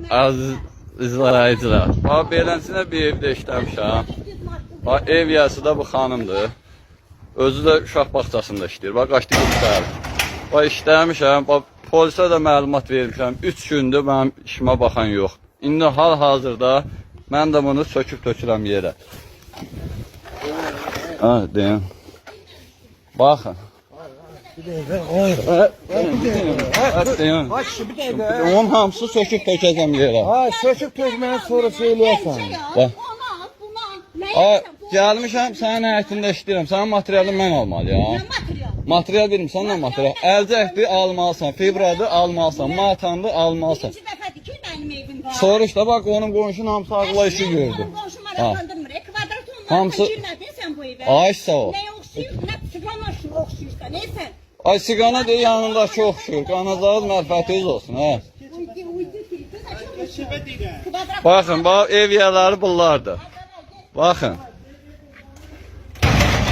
Aziz izləyicilər. Bax, beləsinə bir evdə işləmişəm. Bax, ev yəsi də bu xanımdır. Özü də uşaq bağçasında işləyir. Bax, qaçdı göstərir. Bax, işləmişəm. Bax, polisə də məlumat vermişəm. 3 gündür mənim işimə baxan yox. İndi hal-hazırda mən də bunu söküb tökürəm yerə. Ha, deyim. Baxın. Onun hamısı söküb tökəcəm yerə. Ha, söküb tökməni sonra söyləyəsən. Gəlmişəm, sənin həyətində işləyirəm. Sənin materialını mən almalıyam. Material bilmirsən, nə material? Əlcəkdir, almalısan. Fibradır, almalısan. Matandır, almalısan. Soruş da, bax, onun qonşunun hamısı ağla işi gördü. Hamısı... Ay, sağ ol. Ay, siqana deyil, yanındakı oxşuyur. Qanacağız, mərfətiniz olsun, hə? Baxın, bax, ev yerləri bunlardır. Baxın.